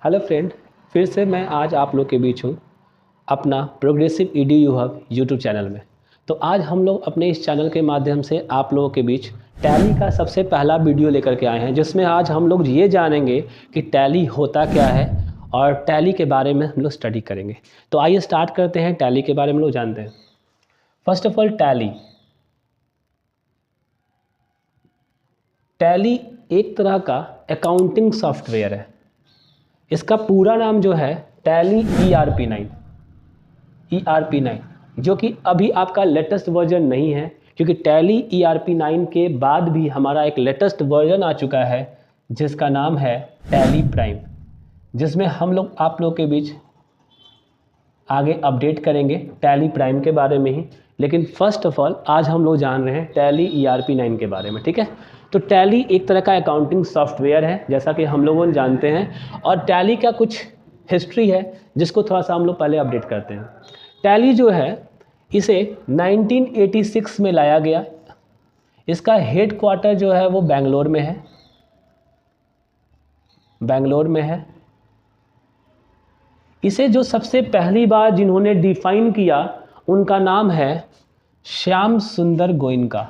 Hello friend, फिर से मैं आज आप लोग के बीच हूँ अपना progressive EDU hub YouTube channel में। तो आज हम लोग अपने इस चैनल के माध्यम से आप लोगों के बीच टैली का सबसे पहला वीडियो लेकर के आए हैं, जिसमें आज हम लोग ये जानेंगे कि टैली होता क्या है और टैली के बारे में हम लोग स्टडी करेंगे। तो आइए स्टार्ट करते हैं, टैली के बारे में लोग जानते हैं। फर्स्ट ऑफ ऑल टैली एक तरह का अकाउंटिंग सॉफ्टवेयर है। इसका पूरा नाम जो है टैली ERP9, जो कि अभी आपका लेटेस्ट वर्जन नहीं है, क्योंकि टैली ERP9 के बाद भी हमारा एक लेटेस्ट वर्जन आ चुका है जिसका नाम है टैली प्राइम, जिसमें हम लोग आप लोग के बीच आगे अपडेट करेंगे टैली प्राइम के बारे में ही। लेकिन फर्स्ट ऑफ ऑल आज हम लोग जान रहे हैं टैली ERP9 के बारे में, ठीक है। तो टैली एक तरह का अकाउंटिंग सॉफ्टवेयर है, जैसा कि हम लोगों ने जानते हैं, और टैली का कुछ हिस्ट्री है जिसको थोड़ा सा हम लोग पहले अपडेट करते हैं। टैली जो है इसे 1986 में लाया गया। इसका हेड क्वार्टर जो है वो बेंगलोर में है। इसे जो सबसे पहली बार जिन्होंने डिफाइन किया उनका नाम है श्याम सुंदर गोयनका,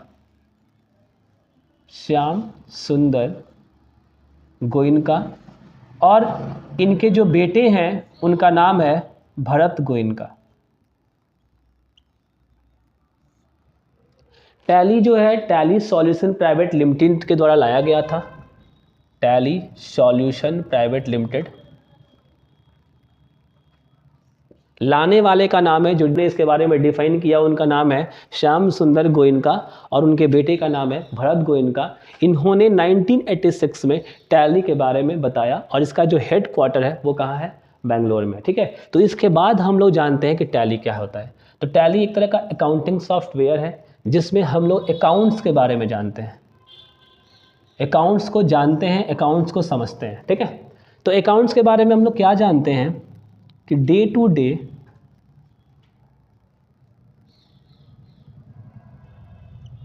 और इनके जो बेटे हैं उनका नाम है भरत गोयनका। टैली जो है टैली सॉल्यूशन प्राइवेट लिमिटेड के द्वारा लाया गया था। टैली सॉल्यूशन प्राइवेट लिमिटेड, लाने वाले का नाम है, जिसने इसके बारे में डिफाइन किया उनका नाम है श्याम सुंदर गोयनका, और उनके बेटे का नाम है भरत गोयनका। इन्होंने 1986 में टैली के बारे में बताया, और इसका जो हेड क्वार्टर है वो कहाँ है? बेंगलोर में, ठीक है। तो इसके बाद हम लोग जानते हैं कि टैली क्या होता है। तो टैली एक तरह का अकाउंटिंग सॉफ्टवेयर है जिसमें हम लोग अकाउंट्स के बारे में जानते हैं, अकाउंट्स को जानते हैं, अकाउंट्स को समझते हैं, ठीक है। तो अकाउंट्स के बारे में हम लोग क्या जानते हैं कि day to day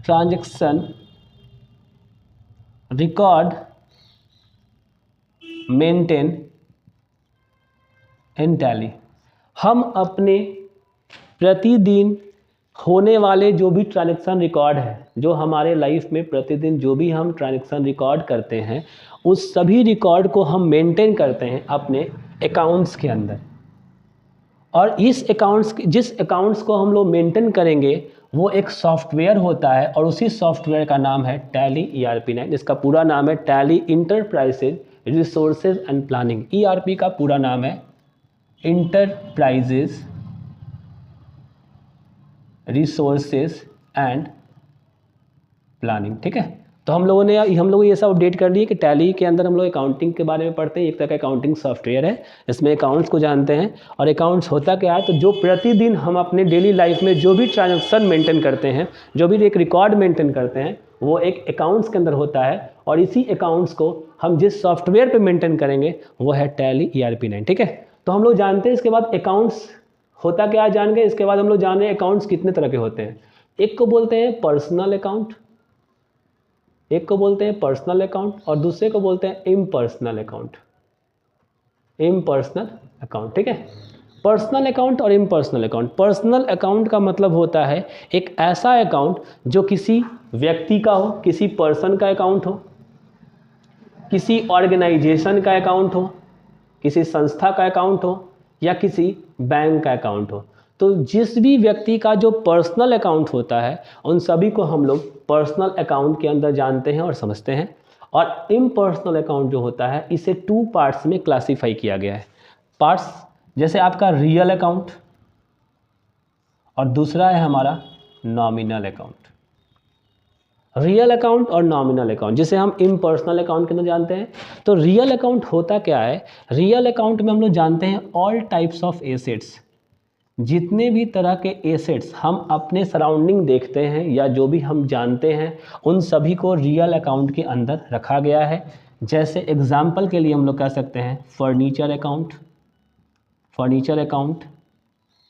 transaction record maintain in Tally. हम अपने प्रतिदिन होने वाले जो भी ट्रांजैक्शन रिकॉर्ड है, जो हमारे लाइफ में प्रतिदिन जो भी हम ट्रांजैक्शन रिकॉर्ड करते हैं, उस सभी रिकॉर्ड को हम मेंटेन करते हैं अपने अकाउंट्स के अंदर। और जिस अकाउंट्स को हम लोग मेंटेन करेंगे वो एक सॉफ्टवेयर होता है, और उसी सॉफ्टवेयर का नाम है टैली ERP9। इसका पूरा नाम है tally enterprises resources and planning. ERP का पूरा नाम है इंटरप्राइजेज रिसोर्सेज एंड प्लानिंग, ठीक है। तो हम लोग ये सब अपडेट कर लिए कि टैली के अंदर हम लोग अकाउंटिंग के बारे में पढ़ते हैं। एक तरह का अकाउंटिंग सॉफ्टवेयर है, इसमें अकाउंट्स को जानते हैं। और अकाउंट्स होता क्या है? तो जो प्रतिदिन हम अपने डेली लाइफ में जो भी ट्रांजैक्शन मेंटेन करते हैं, जो भी एक रिकॉर्ड मेंटेन करते हैं, वो एक अकाउंट्स के अंदर होता है। और इसी अकाउंट्स को हम जिस सॉफ्टवेयर पर मेंटेन करेंगे वो है टैली ERP9, ठीक है। तो हम लोग जानते हैं। इसके बाद अकाउंट्स होता क्या जान गए। इसके बाद हम लोग जान रहे हैं अकाउंट्स कितने तरह के होते हैं। एक को बोलते हैं पर्सनल अकाउंट, और दूसरे को बोलते हैं इम्पर्सनल अकाउंट, ठीक है। पर्सनल अकाउंट और इम्पर्सनल अकाउंट। पर्सनल अकाउंट का मतलब होता है एक ऐसा अकाउंट जो किसी व्यक्ति का हो, किसी पर्सन का अकाउंट हो, किसी ऑर्गेनाइजेशन का अकाउंट हो, किसी संस्था का अकाउंट हो, या किसी बैंक का अकाउंट हो। तो जिस भी व्यक्ति का जो पर्सनल अकाउंट होता है उन सभी को हम लोग पर्सनल अकाउंट के अंदर जानते हैं और समझते हैं। और इम्पर्सनल अकाउंट जो होता है इसे 2 पार्ट्स में क्लासीफाई किया गया है। पार्ट्स जैसे आपका रियल अकाउंट, और दूसरा है हमारा नॉमिनल अकाउंट। रियल अकाउंट और नॉमिनल अकाउंट, जिसे हम इम्पर्सनल अकाउंट के अंदर जानते हैं। तो रियल अकाउंट होता क्या है? रियल अकाउंट में हम लोग जानते हैं ऑल टाइप्स ऑफ एसेट्स। जितने भी तरह के एसेट्स हम अपने सराउंडिंग देखते हैं या जो भी हम जानते हैं, उन सभी को रियल अकाउंट के अंदर रखा गया है। जैसे एग्जाम्पल के लिए हम लोग कह सकते हैं furniture account,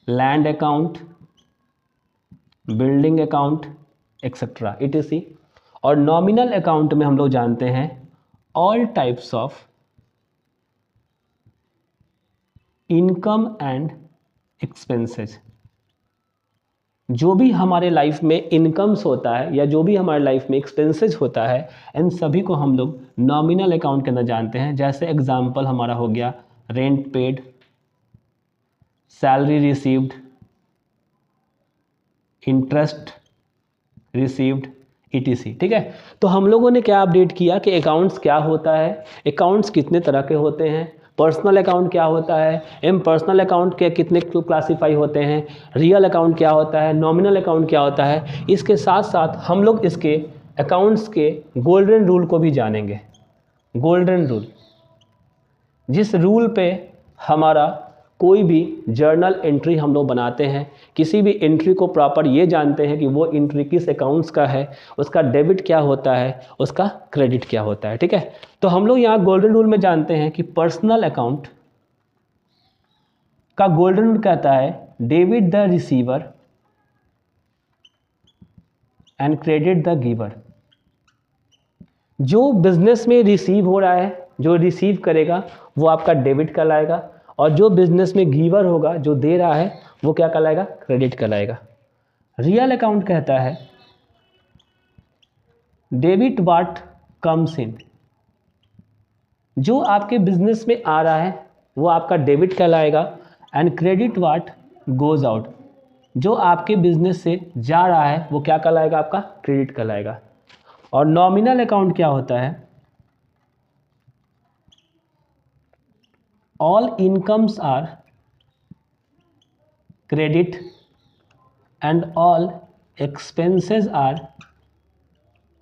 land account, building account, etcetera etc। और नॉमिनल अकाउंट में हम लोग जानते हैं all types of income and expenses. जो भी हमारे लाइफ में इनकम्स होता है या जो भी हमारे लाइफ में एक्सपेंसेस होता है, इन सभी को हम लोग नॉमिनल अकाउंट के अंदर जानते हैं। जैसे एग्जांपल हमारा हो गया rent paid, salary received, interest received, ETC। ठीक है, तो हम लोगों ने क्या अपडेट किया कि अकाउंट्स क्या होता है, अकाउंट्स कितने तरह के होते हैं, पर्सनल अकाउंट क्या होता है, इम्पर्सनल अकाउंट के कितने क्लासीफाई होते हैं, रियल अकाउंट क्या होता है, नॉमिनल अकाउंट क्या होता है। इसके साथ साथ हम लोग इसके अकाउंट्स के गोल्डन रूल को भी जानेंगे। गोल्डन रूल, जिस रूल पे हमारा कोई भी जर्नल एंट्री हम लोग बनाते हैं, किसी भी एंट्री को प्रॉपर ये जानते हैं कि वो एंट्री किस अकाउंट्स का है, उसका डेबिट क्या होता है, उसका क्रेडिट क्या होता है। ठीक है, तो हम लोग यहाँ गोल्डन रूल में जानते हैं कि पर्सनल अकाउंट का गोल्डन रूल कहता है debit the receiver and credit the giver. जो बिजनेस में रिसीव हो रहा है, जो रिसीव करेगा वो आपका डेबिट कहलाएगा, और जो बिजनेस में गिवर होगा, जो दे रहा है, वो क्या कहलाएगा, क्रेडिट कहलाएगा। रियल अकाउंट कहता है डेबिट व्हाट कम्स इन। जो आपके बिजनेस में आ रहा है वो आपका डेबिट कहलाएगा, and credit what goes out. जो आपके बिजनेस से जा रहा है वो क्या कहलाएगा, आपका क्रेडिट कहलाएगा। और नॉमिनल अकाउंट क्या होता है, all incomes are credit and all expenses are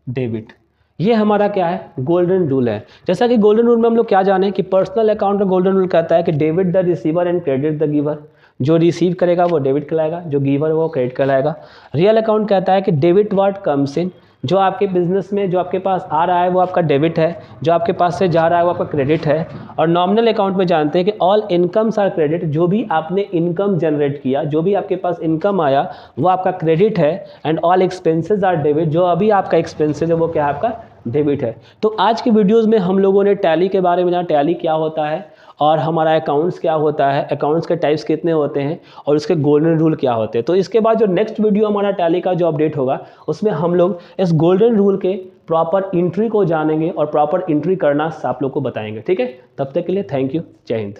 debit. ये हमारा क्या है, गोल्डन रूल है। जैसा कि गोल्डन रूल में हम लोग क्या जाने कि पर्सनल अकाउंट का गोल्डन रूल कहता है कि debit the receiver and credit the giver. जो रिसीव करेगा वो डेबिट कहलाएगा, जो गिवर वो क्रेडिट कहलाएगा। रियल अकाउंट कहता है कि डेबिट व्हाट कम्स इन। जो आपके बिजनेस में जो आपके पास आ रहा है वो आपका डेबिट है, जो आपके पास से जा रहा है वो आपका क्रेडिट है। और नॉमिनल अकाउंट में जानते हैं कि ऑल इनकम्स आर क्रेडिट। जो भी आपने इनकम जनरेट किया, जो भी आपके पास इनकम आया वो आपका क्रेडिट है, and all expenses are debit. जो अभी आपका एक्सपेंसेस है वो क्या है, आपका डेबिट है। तो आज के वीडियोज़ में हम लोगों ने टैली के बारे में जाना, टैली क्या होता है और हमारा अकाउंट्स क्या होता है, अकाउंट्स के टाइप्स कितने होते हैं और उसके गोल्डन रूल क्या होते हैं। तो इसके बाद जो नेक्स्ट वीडियो हमारा टैली का जो अपडेट होगा उसमें हम लोग इस गोल्डन रूल के प्रॉपर एंट्री को जानेंगे और प्रॉपर एंट्री करना आप लोग को बताएंगे। ठीक है, तब तक के लिए थैंक यू, जय हिंद।